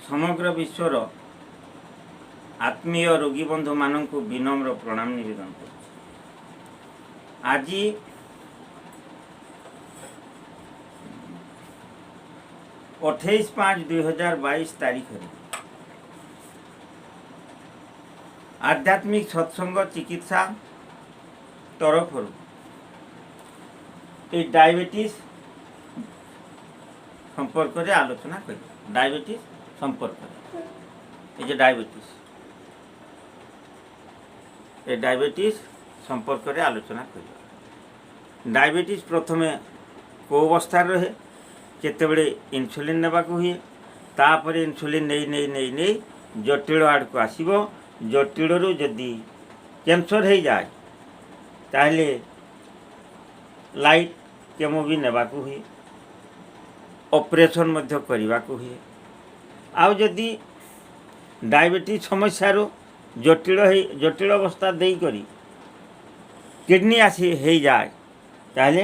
समग्र विश्वर आत्मीय रोगी बंधु मानक विनम्र प्रणाम निवेदन कर आज 28/5/2022 तारीख आध्यात्मिक सत्संग चिकित्सा तरफ डायबिटीज संपर्क में आलोचना कर डायबिटीज संपर्क ये डायबिटीज संपर्क में आलोचना कर डायबिटीज प्रथमे को अवस्था रहे केतेबेले इन्सुलिन नेबाक हुए तापर इन्सुलिन नहीं नहीं नहीं नहीं जटिल आड़ को आसब जटिल जदि कैंसर हो जाए ताहले लाइट केमो भी नेबाक हुए ऑपरेशन मध्य करने को हुए आउ जदि डायबिटीज समस्या जटिल अवस्था दे करी किडनी आसी हो जाए ताहले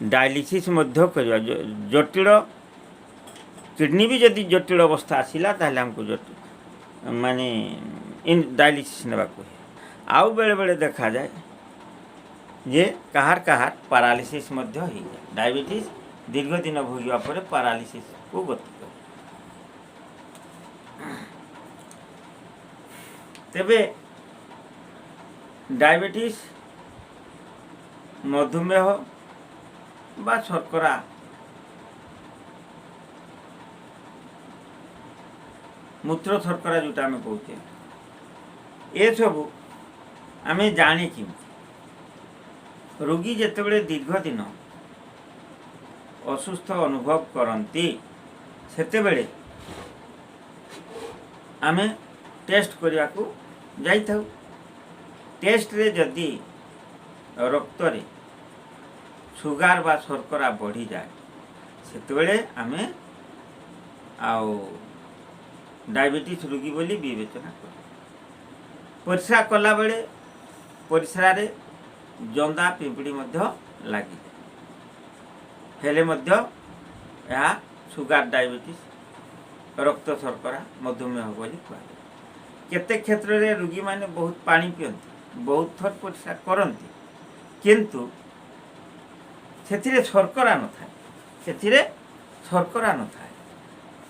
डायलिसिस मध्य करवा जटिल किडनी भी जदि जटिल अवस्था आसला ताहले हमको माने इन डायलिसिस नेबाक हुए आउ बेले बेले देखा जाए जे कहार कहार पैरालिसिस मध्य हो जाए डायबिटीज दीर्घ दिन भोगिबा परे पैरालिसिस को गति करे तेबे डायबिटीज मधुमेह बा शर्करा मूत्र शर्करा जोटा आम कहते ये सब आम जाने कि रोगी जितेबले दीर्घ दिन असुस्थ अनुभव करती सेतेबेले आमे टेस्ट करने को जाइथाउ टेस्ट रे जदि रक्त रे सुगार बा शर्करा बढ़ी जाए सेतेबेले आमे आउ डायबिटीज रोगी बोली विवेचना कर परिस्रा कला बेले परिस्रा रे जंदा पिंपड़ी मध्य लगी हेले मध्य या सुगार डायबिटीज रक्त शर्करा मधुमेह बोली कह केते क्षेत्र रे रोगी माने बहुत पानी पियंती बहुत थर परिस्रा करती किंतु सेथिरे शर्करा न थाए सेथिरे शर्करा न थाए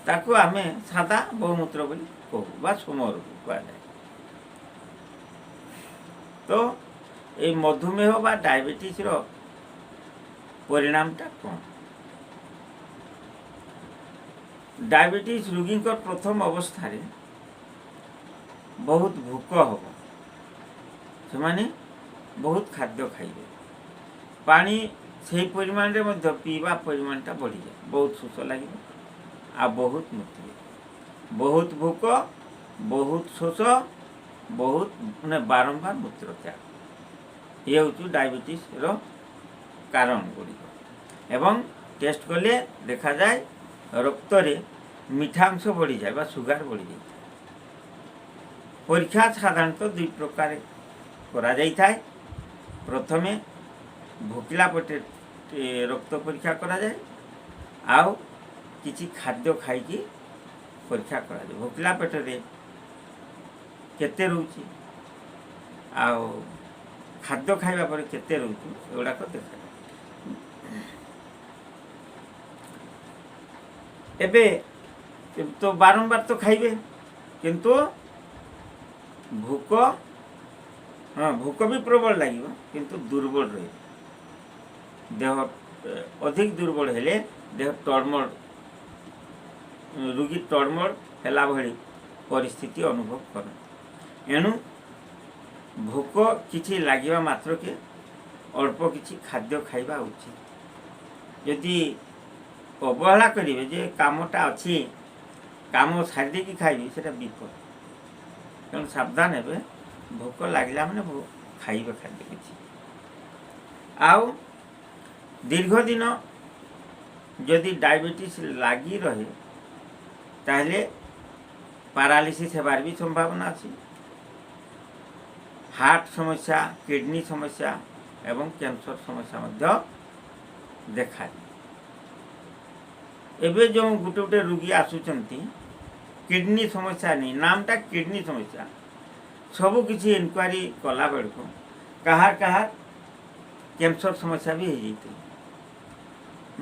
ताकू आमे सादा बहुमूत्र बोली कहू बा सोमर कह जाए तो ये मधुमेह बा डायबिटीज रो परिणामटा कौन डायबिटीज रोगी प्रथम अवस्था रे बहुत भूक हम से माने बहुत खाद्य खाइबे पानी से परिमाण रे मध्य पीवा परिमाणटा बढ़ी जाए बहुत शोष लगे आ बहुत मुत्रे बहुत भूक बहुत शोष बहुत माने बारंबार मूत्र त्याग ये हूँ डायबिटीज रो कारण गुड़िक एवं टेस्ट कले देखा जाए रक्त रे मीठांश बढ़ी जाए बा सुगार बढ़ी जाए परीक्षा साधारणतः दुई प्रकार करा जाई थाए प्रथमे भोकिला पेटे रक्त परीक्षा करा जाए आउ किछि खाद्य खाइकी परीक्षा करा जाए भोकिला पेट रे केते रहउची आउ खाद्य खाइबा पर केते रहउची एगुड़ा को देखा एबे तो बारंबार तो खाइबे किंतु भूक हाँ भूक भी प्रबल लगे किंतु दुर्बल रहे देह अधिक दुर्बल हेले देह टर्मल रोगी टर्मल हेला भली परिस्थिति अनुभव कर एणु भूक किछि लागिबा मात्र के अल्प किछि खाद्य खाइबा उचित यदि अवहेला करेंगे जे कामटा अच्छी काम सारी दे खाइबी से विपद तेणु सावधान हे भोक लगला मैंने खाइबे खाद्य किछि आउ दीर्घ दिन जदि डायबिटीज लगी रहे ताहले पैरालिसिस हेबार भी संभावना अच्छी हार्ट समस्या किडनी समस्या एवं कैंसर समस्या मध्य देखा एबे जो गोटे गोटे रोगी आसुचंती किडनी समस्या नहीं, नामटा किडनी समस्या। सबू किसी इनक्वारी कला बेलू कहार कहार कैंसर समस्या भी हो जाती,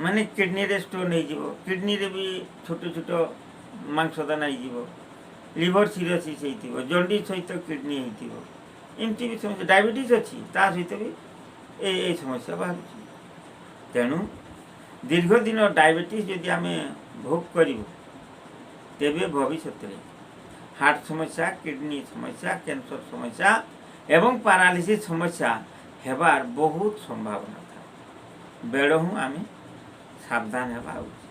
माने किडनी रे स्टोन हो, किडनी रे भी छोट छोट मांसदाना हो, लिवर सीरोसिस हो, जंडिस सहित किडनी होमती भी समस्या, डायबिटीज अच्छी ता सहित भी ए समस्या बाहर। तेणु दीर्घ दिन डायबिटीज जदि आम भोग करूँ तेबे भविष्य में हार्ट समस्या, किडनी समस्या, कैंसर समस्या एवं पैरालिसिस समस्या हेबार बहुत संभावना था। बेड़ हूँ आम सावधान हेबा उचित।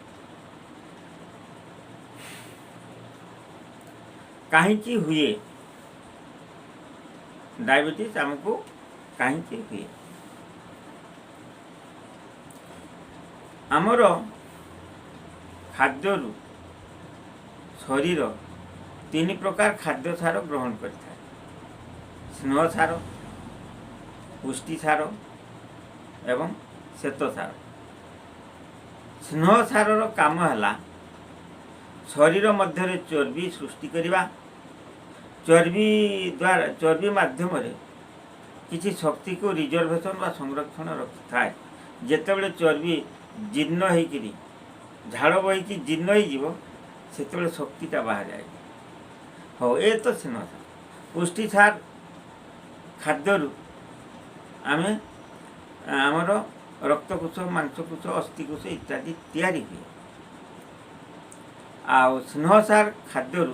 कहीं हुए डायबिटीज आमको कहीं हुए? आमर खाद्य शरीर 3 प्रकार खाद्य सार ग्रहण करता है, स्नेह सार, पुष्टि सार एवं श्वेत सार। स्नेह सार काम है शरीर मध्य चर्बी सृष्टि करवा, चर्बी माध्यम किसी शक्ति को रिजर्वेशन व संरक्षण रखी था। जितेबाला चर्बी जीर्ण होकि झाड़ बहीकि जीर्ण हो से शक्तिटा बाहर जाए। हाँ, ये तो स्नेह सार। पुष्टि सार खाद्य आम आमर रक्तकोश, मांसकोश, अस्थिकोश इत्यादि तैयारी हुए। आ स्नेह सार खाद्य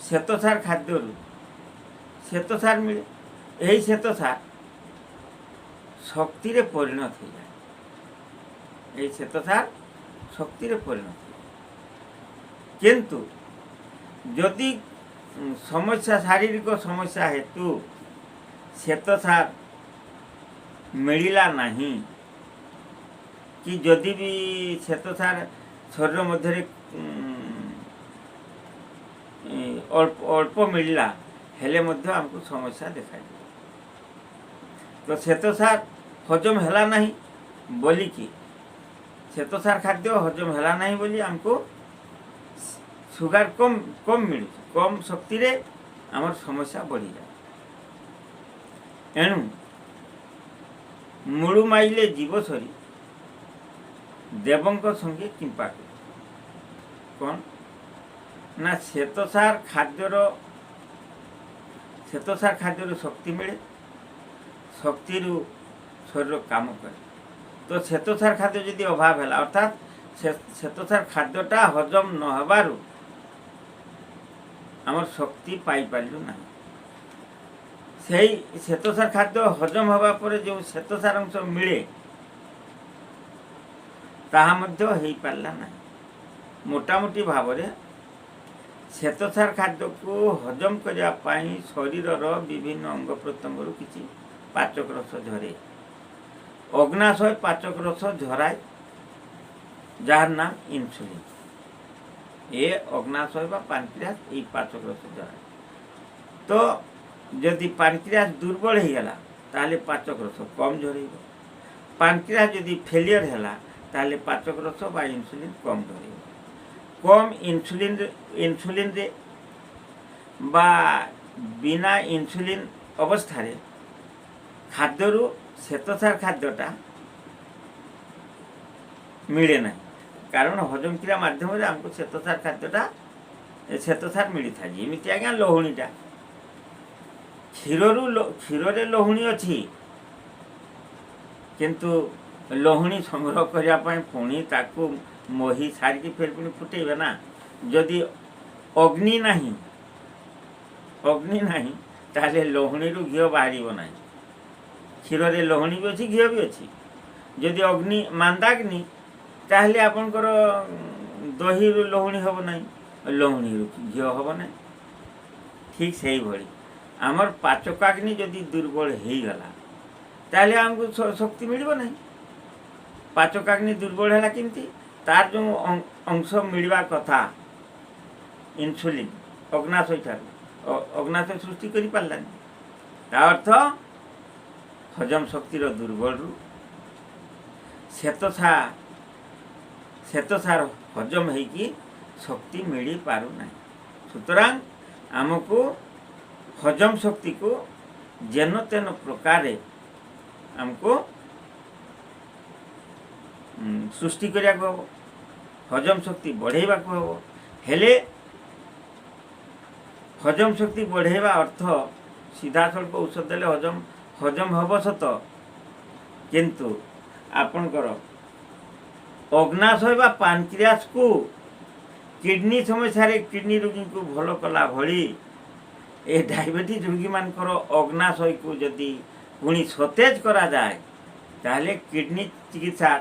श्वेत सार खाद्य श्वेत सार मिले। यही श्वेत सार शक्ति रे परिणत हो जाए, यही श्वेत सार शक्ति रे परिणत हो। किंतु जदि समस्या शारीरिक समस्या हेतु श्वेत सार मिलला नहीं कि जदि भी श्वेत सार शरीर मध्य अल्प मिलला हेले मध्य हमको समस्या देखा। तो श्वेत सार हजम है नहीं बोली कि श्वेत सार खाद्य हजम है नहीं बोली हमको सुगार कम कम मिलू, कम शक्ति रे आमर समस्या बढ़ी जाए। एणु मुळु माइले जीव सरी देवंक संगे किंपा कौन ना श्वेत सार खाद्यर शक्ति मिले, शक्ति शरीर काम करे। तो श्वेत सार खाद्य जदि अभाव है अर्थात श्वेत सार खाद्यटा हजम न होबारु आमर शक्ति पाई पारू ना। से श्वेत सार खाद्य हजम होगा पर जो श्वेत सार अंश मिले ताहा मध्य हो पारला ना। मोटामोटी भाव में श्वेत सार खाद्य को हजम करने शरीर विभिन्न अंग प्रत्यंग किसी पाचक रस झरे, अग्नाशय पाचक रस झराए जार नाम इन्सुलिन। ये अग्नाशय बा पानक्रियास ये पाचक रस झराए। तो जदि पानक्रियास दुर्बल हो गला ताले पाचक रस कम झरेब, पानक्रियास जदि फेलियर है ताले पाचक रस बा इन्सुलिन कम झरेब। कम इन्सुलिन रे बा बिना इन्सुलिन अवस्था रे खाद्यरू श्वेत सार खाद्यटा मिले ना, कारण हजम क्रिया माध्यम आमको श्वेत सार खाद्यटा श्वेत सार मिली था। जमी आज्ञा लहुणीटा क्षीर रे लहुणी अच्छी किंतु लहुणी संग्रह करने पुणी ताकू मोही सारिकी फिर पुणी फुटेबे ना। जदि अग्नि नहीं ताले लहुणी रु घी बाहर ना। क्षीर रे लहुणी भी अच्छी, घी भी अच्छी। जदि अग्नि मांदाग्नि ताहले आपनकर दही रु लहुणी हम ना, लहुणी रु घी हम ना। ठीक से ही भली आमर पाचकाग्नि जदि दुर्बल हो गला ताहले हमको शक्ति मिल ना। पाचकाग्नि दुर्बल है किमती तार जो अंश मिलवा कथा इन्सुलिन अग्नाशय ठार अग्नाशय सृष्टि कर पारानी। ता अर्थ हजम शक्ति दुर्बल रु श्वेत सार हजम होगी शक्ति मिल पारुना। सुतरां आमको हजम शक्ति को जेन तेन प्रकार आमको सृष्टि करिया को हबो, हजम शक्ति बढ़ेबा को हबो। हेले हजम शक्ति बढ़ेबा अर्थ सीधा सल्प औषध देले हजम हब सत, किंतु आपणकर अग्नाशय बा पानक्रियास को किडनी समस्या रे किडनी रोगी को भल कला भली ए डायबिटीज रोगी मानकर अग्नाशय को जदि पुणी सतेज करा जाए ताहले किडनी चिकित्सा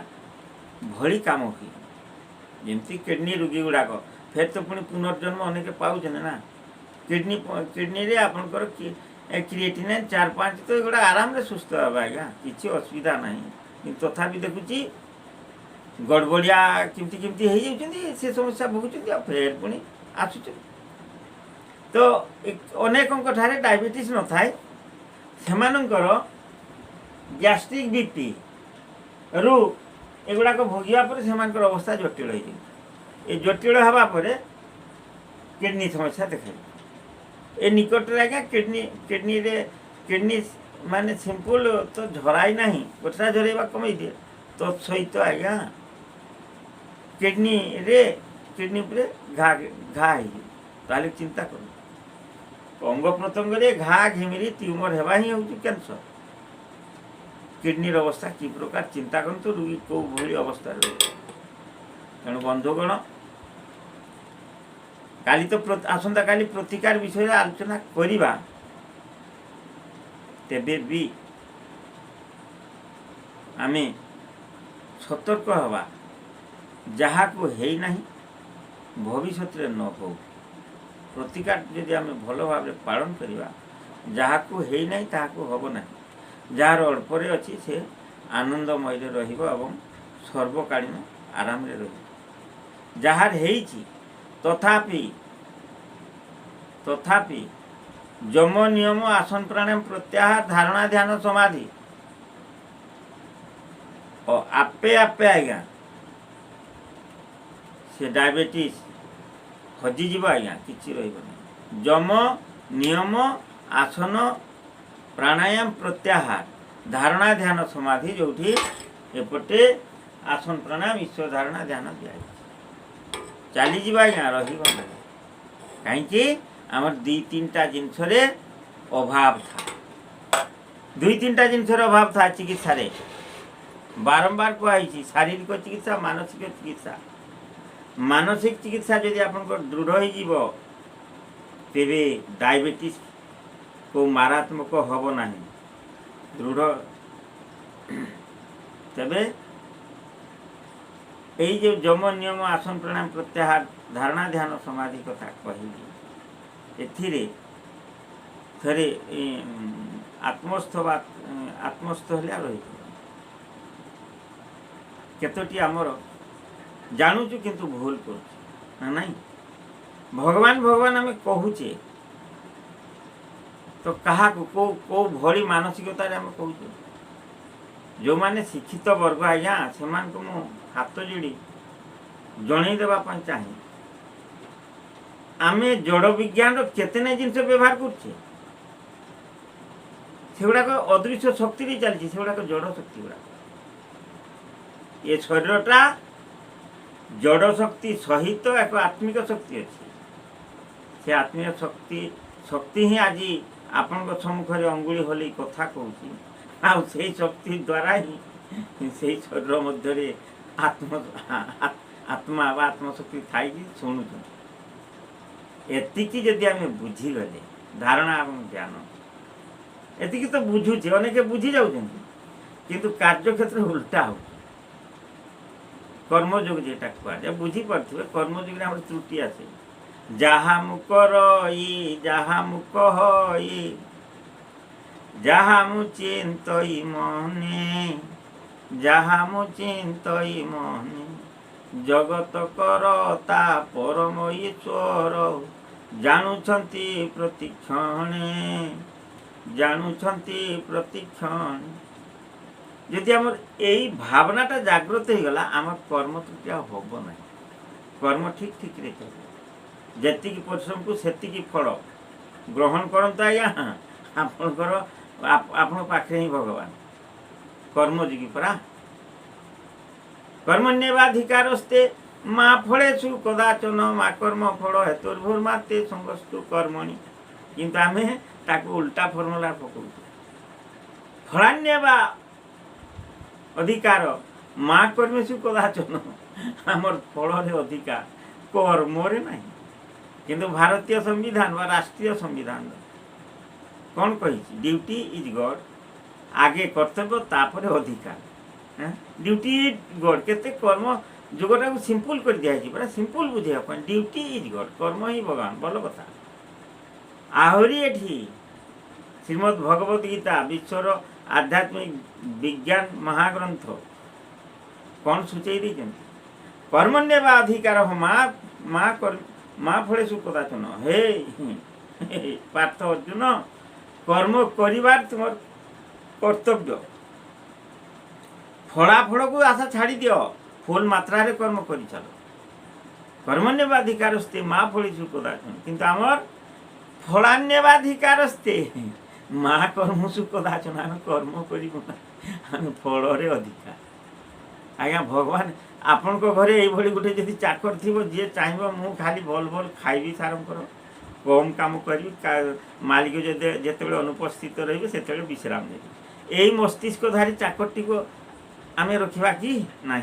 भली काम हुए। जमती किडनी रोगी गुड़ाक फिर तो पुणी पुनर्जन्म अनेक पाँच ना किडनी रे आपनकर क्रिएटिनिन 4-5 तो एगुड़ा आराम रे सुस्थ हे आज्ञा, किसी असुविधा नहीं। तथापि देखुची गड़बड़िया किमती किमती हो जाती से समस्या भोगुंट फिर पुणी आसुच। तो अनेक ठारे डायबिटीज न थाए सेमानंकर गैस्ट्रिक बीपी रु एगुड़ाक भोगिया पर सेमानकर अवस्था जटिल हो जाए। जटिल हवा पर किडनी समस्या देखा ए निकट आज्ञा किडनी रे किडनी माने सिंपल तो झराई ना गोटा झरवा कमे दिए तो सहित आज्ञा किडनी पर घा ताले चिंता कर अंग प्रत्यंग रे घा घिमिरी ट्यूमर हेबा ही होची कैंसर। किडनी अवस्था कि प्रकार चिंता करते रोगी कौ भली अवस्था रही। तेणु बंधुगण काली तो आसंता काली प्रतिकार विषय आलोचना करिबा, तेबे भी आमे सतर्क हवा जहाँ को है नहीं भविष्य रे न हो। प्रतिकार यदि आमे भल भाव पालन करिबा जहाँ को है नहीं ताहा को हब नहीं। जार अल्परे अच्छी से आनंदमय रहिबो एवं सर्वकालीन आराम रे रहिबो। जार हेइछि तथापि जम नियम आसन प्राणायाम प्रत्याहार धारणा ध्यान समाधि और आपे आपे आज्ञा से डायबिटीज हजिଯିବ आज्ञा, किछि रहिबो। जम नियम आसन प्राणायाम प्रत्याहार धारणा ध्यान समाधि जोठी एपटे आसन प्राणायाम ईश्वर धारणा ध्यान दिया चली जीवा आज्ञा रहिबो ना। कहीं आमर 2-3टा जिनस अभाव था, 2-3टा जिनस अभाव था चिकित्सा रे। बारंबार कहुई शारीरिक चिकित्सा मानसिक चिकित्सा। मानसिक चिकित्सा यदि आपन दृढ़ हो तेबे डायबिटीज को मारात्मक हब ना दृढ़। तेबे यही जो जम नियम आसन प्राणायाम प्रत्याहार धारणा ध्यान समाधि कथा कहली एथिरे थरे आत्मस्थ हेला रही केतोटी आमर जानूचु किंतु भूल कर नहीं। भगवान भगवान आम कहूचे तो कहा को भली मानसिकता आम कहूँ। जो माने शिक्षित वर्ग आज्ञा से मु हाथ जोड़ी जनईदेवा चाहे आमे जड़ विज्ञान केतने जिनस व्यवहार करुचे से गुड़ाक अदृश्य शक्ति चलती से गुड़ाक जड़ शक्ति गुड़ा। ये शरीरटा जड़ शक्ति सहित एक आत्मिक शक्ति अच्छी। से आत्मिक शक्ति ही आज आपण सम्मुखें अंगुली हल कथा कहूँ से शक्ति द्वारा ही से शरीर मध्य आत्मा व आत्मशक्ति थी शुणु। एतिकी जदि आम बुझीगले धारणा और ज्ञान एतिकी तो बुझुचे अनेक बुझी जाऊँ किंतु कार्यक्षेत्र उल्टा हो कर्मयोग जेटा कहुए बुझी पारे कर्मयोग में त्रुटि आसे। जहा मुकर जहा मुक जहा मु चिंतई मने जहा मु चिंतई मने जगत करता परम ईश्वर जानुछंती प्रतिक्षणे प्रतिक्षण। यदि आम यही भावनाटा जागृत हो गला आम कर्म त्रुटि हम ना। कर्म ठीक ठीक रे चल जेतिकी परिश्रम को सेतिकी फल ग्रहण करता आज्ञा आपणकर आपण पाखे ही भगवान कर्मयोगी परा कर्मण्येवाधिकारस्ते माँ फलेषु कदाचन माँ कर्म फल हेतुर्भुर्माते संगस्तु कर्मणि किंतु आमे ताको उल्टा फर्मुला पकाऊ फलान्यवा अधिकार माँ कर्मेषु कदाचन आमर फल अधिकार कर्मरे ना किंतु भारतीय संविधान व राष्ट्रीय संविधान कौन कही ड्यूटी इज गॉड आगे कर्तव्य तापर अधिकार ड्यूटी गॉड केते कर्म जोगटा को सिंपल कर दिया पूरा सिंपल बुझे ड्यूटी इज गॉड कर्म ही भगवान भल कथा आहरी एठी श्रीमद् भगवत गीता विश्वर आध्यात्मिक विज्ञान महाग्रंथ कौन सूचई दी कर्मण्य वा अधिकार हो माँ फले सुकदाचन हे पार्थ अर्जुन कर्म करिवार तुम कर्तव्य फलाफल को आशा छाड़ी दियो फुल मात्रा रे कर्म करि चलो कर्मण्यवाधिकारस्ते माँ फली सुकदाचन किंतु आमर फलान्यवाधिकारस्ते माँ कर्म सुकदाचन आम कर्म कर फल अधिकार आज्ञा भगवान आपण घरे ये गोटे जदि चाकर थी जी चाहिए मु खाली भल भल खाइबी सारंकर कम काम करी मालिक जिते अनुपस्थित रही से विश्राम देवी यही मस्तिष्कधारी चाकरटी को आम रखा कि ना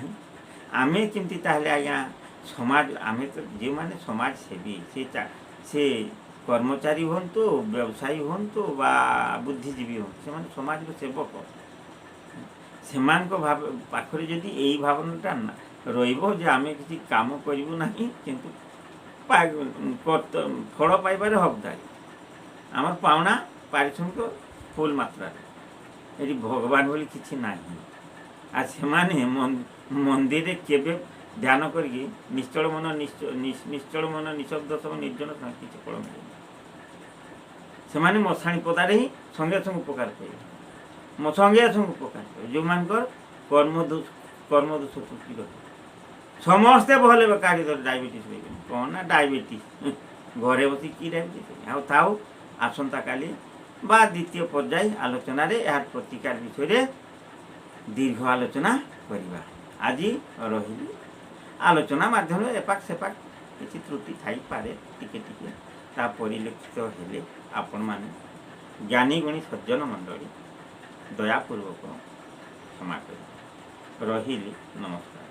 आमे केमती ताहले आज्ञा समाज आमे तो जो माने समाज सेवी से कर्मचारी हूँ व्यवसायी हूँ बा बुद्धिजीवी हूँ से समाज सेवक से पाखरे जदि यही भावनाटा ना रही आम किसी काम करूँ ना किंतु फल पाइबार हकदारी आम पावना पारिश्रमिक फुल मात्रा ये भगवान बोली किसी ना आ से मंदिर केवे ध्यान करके निश्चल मन निश्चल मन निशब्द सब निर्जन किसी फल मिले से मशाणी पदारे ही संगे संगे उपकार करेंगे संगे संगे उपकार करें जो मान कर्म दोष त्रुटि समस्ते भले काढ़ी डायबिटीज कौन ना डायबिटीज घरे बस कि डायबिटीज थाऊ आसंता काली बा द्वितीय पर्याय आलोचन यार प्रतिकार विषय दीर्घ आलोचना करवा आज रही आलोचना माध्यम एपाक सेपाक किसी त्रुटि थी पारे टिके ता परिलक्षित हेले आपण माने ज्ञानी गुणी सज्जन मंडली दयापूर्वक क्षमा कर रही नमस्कार।